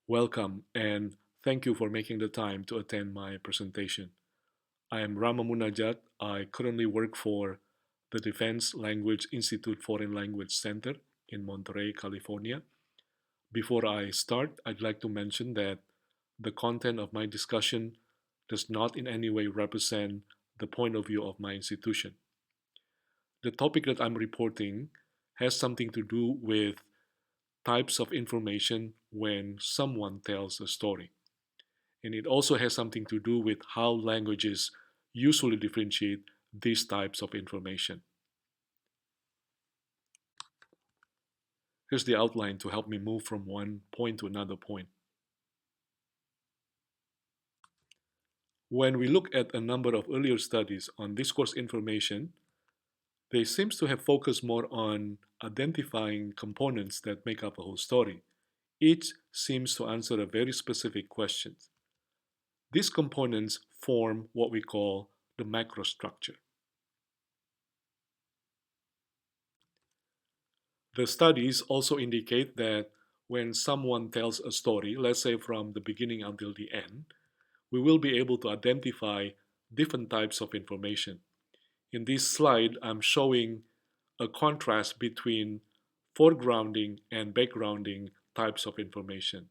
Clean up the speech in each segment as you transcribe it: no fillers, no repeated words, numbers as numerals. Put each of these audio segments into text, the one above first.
Welcome and thank you for making the time to attend my presentation. I am Rama Munajat. I currently work for the Defense Language Institute Foreign Language Center in Monterey, California. Before I start, I'd like to mention that the content of my discussion does not in any way represent the point of view of my institution. The topic that I'm reporting has something to do with types of information when someone tells a story. And it also has something to do with how languages usually differentiate these types of information. Here's the outline to help me move from one point to another point. When we look at a number of earlier studies on discourse information, they seem to have focused more on identifying components that make up a whole story. Each seems to answer a very specific question. These components form what we call the macrostructure. The studies also indicate that when someone tells a story, let's say from the beginning until the end, we will be able to identify different types of information. In this slide, I'm showing a contrast between foregrounding and backgrounding types of information.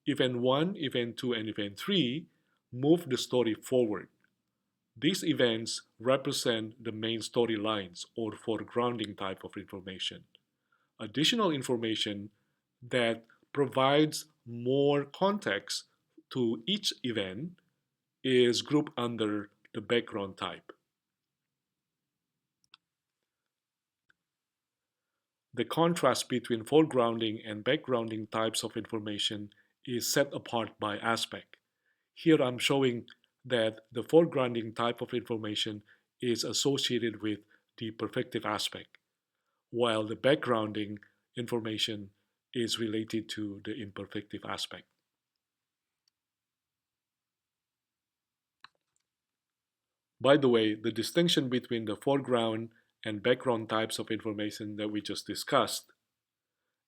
Event 1, Event 2, and Event 3 move the story forward. These events represent the main storylines or foregrounding type of information. Additional information that provides more context to each event is grouped under the background type. The contrast between foregrounding and backgrounding types of information is set apart by aspect. Here I'm showing that the foregrounding type of information is associated with the perfective aspect, while the backgrounding information is related to the imperfective aspect. By the way, the distinction between the foreground and background types of information that we just discussed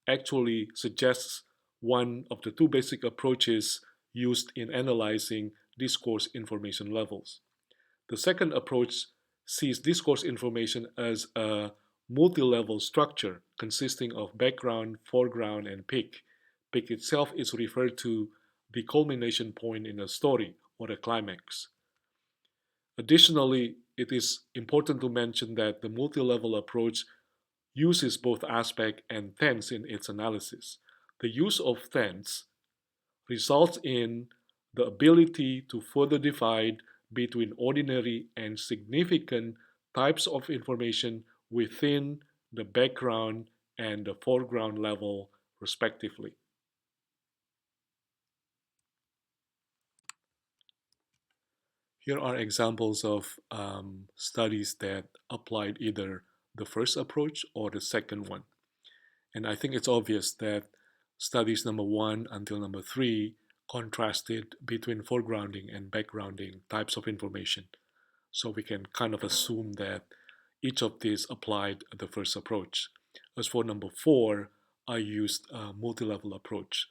actually suggests one of the two basic approaches used in analyzing discourse information levels. The second approach sees discourse information as a multi-level structure consisting of background, foreground, and peak. Peak itself is referred to the culmination point in a story or a climax. Additionally, it is important to mention that the multi-level approach uses both aspect and tense in its analysis. The use of tense results in the ability to further divide between ordinary and significant types of information within the background and the foreground level, respectively. Here are examples of studies that applied either the first approach or the second one. And I think it's obvious that studies number 1 until number 3 contrasted between foregrounding and backgrounding types of information. So we can kind of assume that each of these applied the first approach. As for number 4, I used a multi-level approach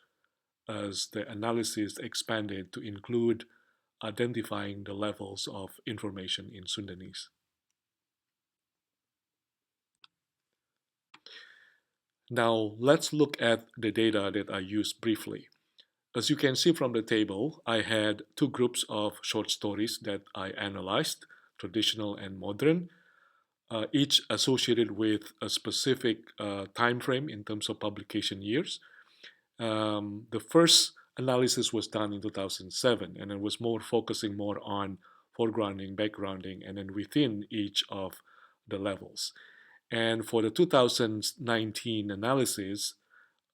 as the analysis expanded to include identifying the levels of information in Sundanese. Now let's look at the data that I used briefly. As you can see from the table, I had two groups of short stories that I analyzed, traditional and modern, each associated with a specific time frame in terms of publication years. The first analysis was done in 2007, and it was more focusing more on foregrounding, backgrounding, and then within each of the levels. And for the 2019 analysis,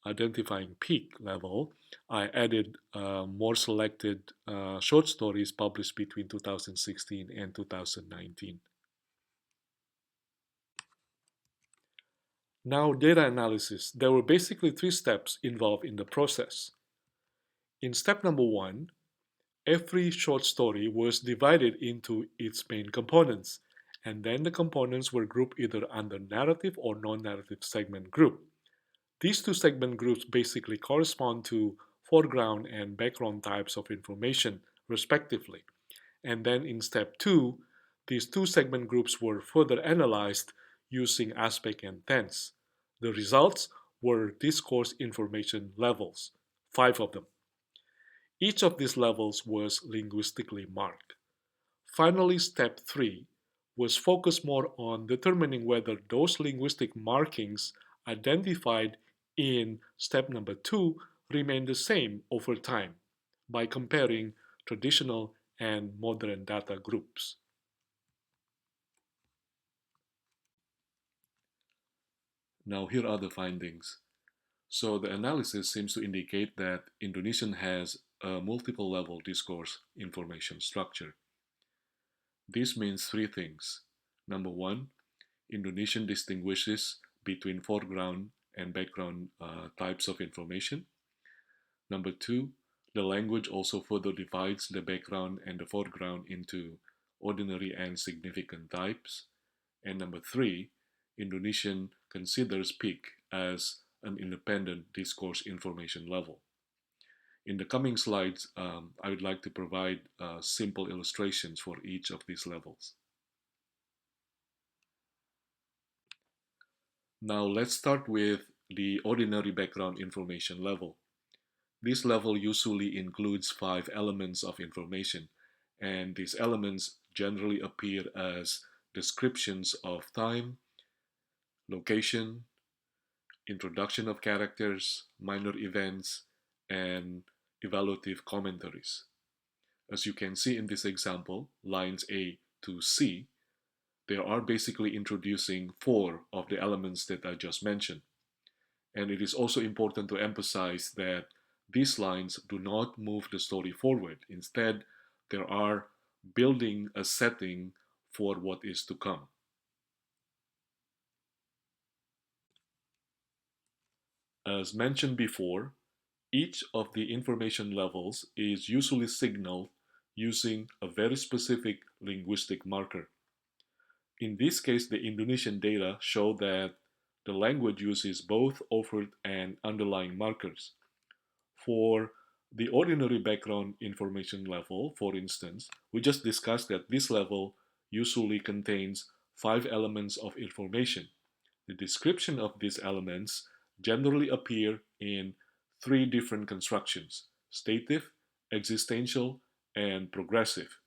identifying peak level, I added more selected short stories published between 2016 and 2019. Now, data analysis. There were basically three steps involved in the process. In step number 1, every short story was divided into its main components, and then the components were grouped either under narrative or non-narrative segment group. These two segment groups basically correspond to foreground and background types of information, respectively. And then in step 2, these two segment groups were further analyzed using aspect and tense. The results were discourse information levels, 5 of them. Each of these levels was linguistically marked. Finally, step 3 was focused more on determining whether those linguistic markings identified in step number 2 remain the same over time by comparing traditional and modern data groups. Now, here are the findings. So, the analysis seems to indicate that Indonesian has a multiple level discourse information structure. This means three things. Number one, Indonesian distinguishes between foreground and background types of information. Number two, the language also further divides the background and the foreground into ordinary and significant types. And number three, Indonesian considers peak as an independent discourse information level. In the coming slides, I would like to provide simple illustrations for each of these levels. Now let's start with the ordinary background information level. This level usually includes 5 elements of information, and these elements generally appear as descriptions of time, location, introduction of characters, minor events, and evaluative commentaries. As you can see in this example, lines A to C, they are basically introducing 4 of the elements that I just mentioned. And it is also important to emphasize that these lines do not move the story forward. Instead, they are building a setting for what is to come. As mentioned before, each of the information levels is usually signaled using a very specific linguistic marker. In this case, the Indonesian data show that the language uses both overt and underlying markers. For the ordinary background information level, for instance, we just discussed that this level usually contains 5 elements of information. The description of these elements generally appear in 3 different constructions: stative, existential, and progressive.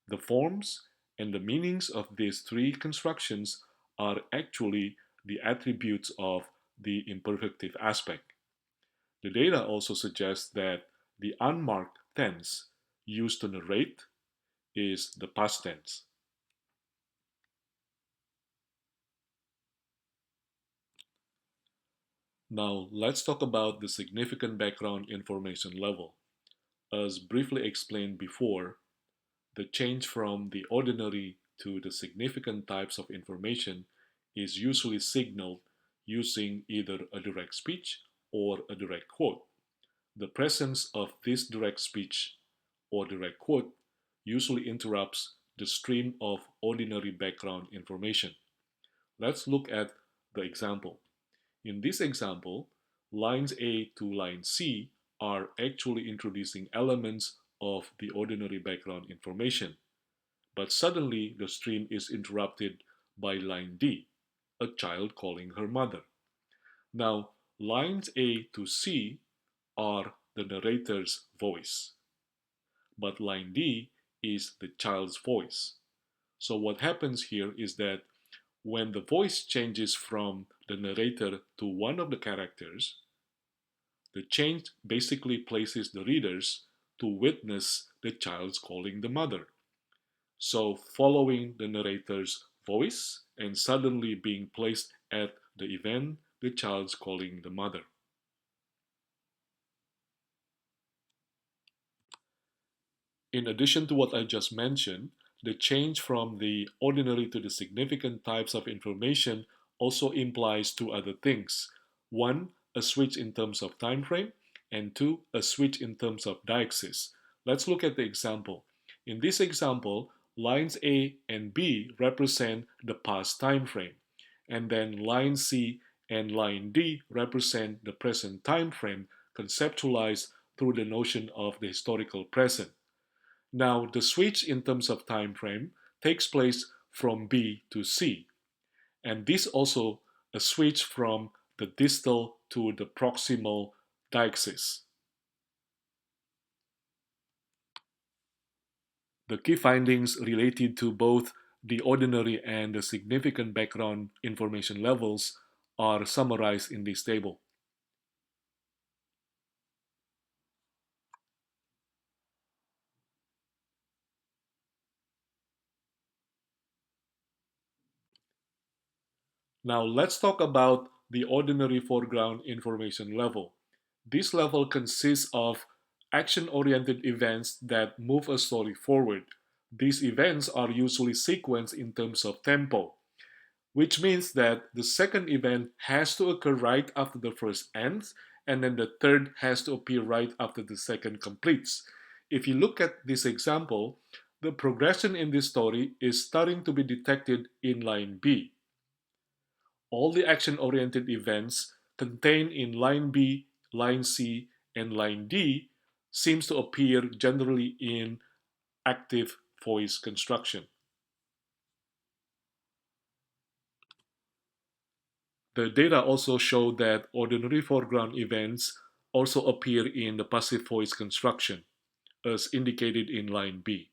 The forms and the meanings of these 3 constructions are actually the attributes of the imperfective aspect. The data also suggests that the unmarked tense used to narrate is the past tense. Now, let's talk about the significant background information level. As briefly explained before, the change from the ordinary to the significant types of information is usually signaled using either a direct speech or a direct quote. The presence of this direct speech or direct quote usually interrupts the stream of ordinary background information. Let's look at the example. In this example, lines A to line C are actually introducing elements of the ordinary background information, but suddenly the stream is interrupted by line D, a child calling her mother. Now, lines A to C are the narrator's voice, but line D is the child's voice. So what happens here is that when the voice changes from the narrator to one of the characters, the change basically places the readers to witness the child's calling the mother. So following the narrator's voice and suddenly being placed at the event the child's calling the mother. In addition to what I just mentioned, the change from the ordinary to the significant types of information also implies 2 other things. One, a switch in terms of time frame, and 2, a switch in terms of deixis. Let's look at the example. In this example, lines A and B represent the past time frame, and then line C and line D represent the present time frame conceptualized through the notion of the historical present. Now, the switch in terms of time frame takes place from B to C, and this also a switch from the distal to the proximal deixis. The key findings related to both the ordinary and the significant background information levels are summarized in this table. Now let's talk about the ordinary foreground information level. This level consists of action-oriented events that move a story forward. These events are usually sequenced in terms of tempo, which means that the second event has to occur right after the first ends, and then the third has to appear right after the second completes. If you look at this example, the progression in this story is starting to be detected in line B. All the action-oriented events contained in line B, line C, and line D seems to appear generally in active voice construction. The data also show that ordinary foreground events also appear in the passive voice construction, as indicated in line B.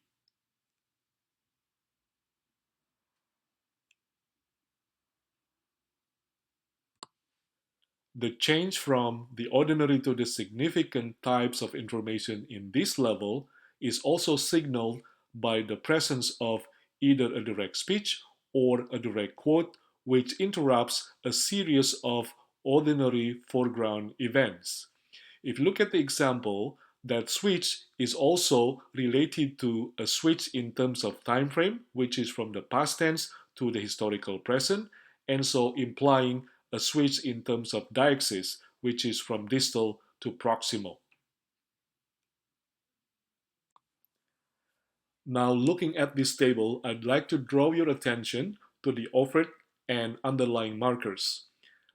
The change from the ordinary to the significant types of information in this level is also signaled by the presence of either a direct speech or a direct quote, which interrupts a series of ordinary foreground events. If you look at the example, that switch is also related to a switch in terms of time frame, which is from the past tense to the historical present, and so implying a switch in terms of deixis, which is from distal to proximal. Now, looking at this table, I'd like to draw your attention to the overt and underlying markers.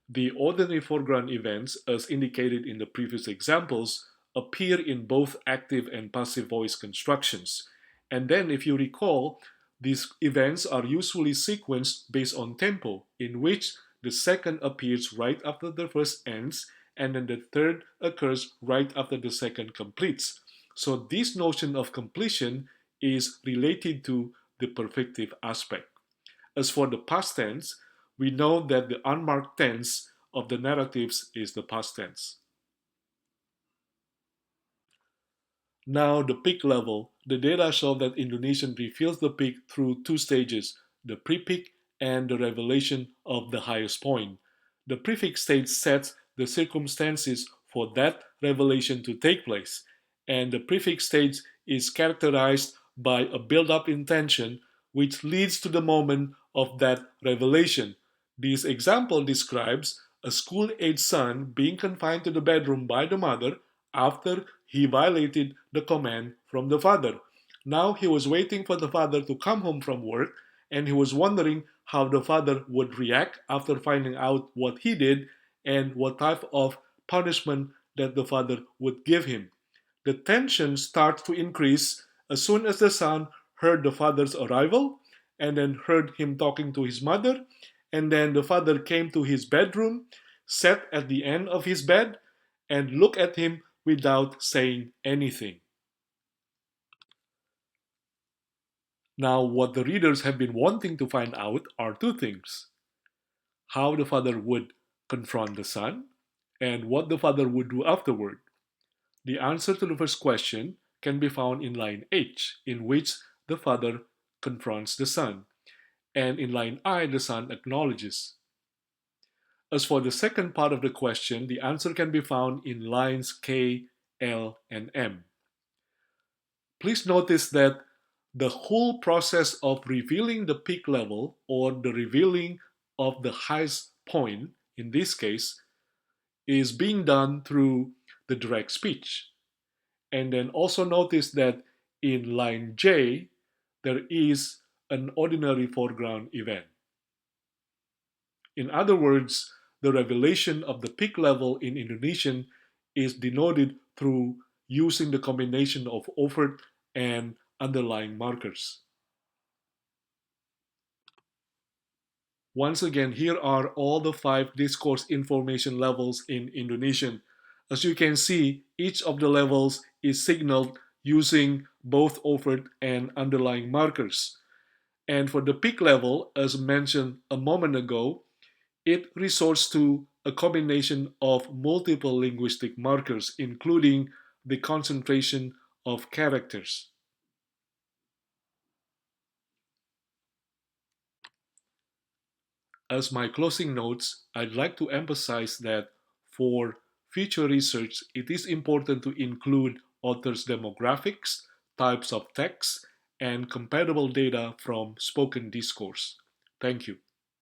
The ordinary foreground events, as indicated in the previous examples, appear in both active and passive voice constructions. And then, if you recall, these events are usually sequenced based on tempo, in which the second appears right after the first ends, and then the third occurs right after the second completes. So, this notion of completion is related to the perfective aspect. As for the past tense, we know that the unmarked tense of the narratives is the past tense. Now, the peak level. The data show that Indonesian reveals the peak through two stages, the pre-peak and the revelation of the highest point. The prefix stage sets the circumstances for that revelation to take place, and the prefix stage is characterized by a build-up intention which leads to the moment of that revelation. This example describes a school-aged son being confined to the bedroom by the mother after he violated the command from the father. Now he was waiting for the father to come home from work, and he was wondering how the father would react after finding out what he did and what type of punishment that the father would give him. The tension starts to increase as soon as the son heard the father's arrival and then heard him talking to his mother. And then the father came to his bedroom, sat at the end of his bed, and looked at him without saying anything. Now, what the readers have been wanting to find out are two things: how the father would confront the son, and what the father would do afterward. The answer to the first question can be found in line H, in which the father confronts the son, and in line I, the son acknowledges. As for the second part of the question, the answer can be found in lines K, L, and M. Please notice that the whole process of revealing the peak level or the revealing of the highest point, in this case, is being done through the direct speech. And then also notice that in line J, there is an ordinary foreground event. In other words, the revelation of the peak level in Indonesian is denoted through using the combination of overt and underlying markers. Once again, here are all the 5 discourse information levels in Indonesian. As you can see, each of the levels is signaled using both overt and underlying markers. And for the peak level, as mentioned a moment ago, it resorts to a combination of multiple linguistic markers, including the concentration of characters. As my closing notes, I'd like to emphasize that for future research, it is important to include authors' demographics, types of text, and compatible data from spoken discourse. Thank you.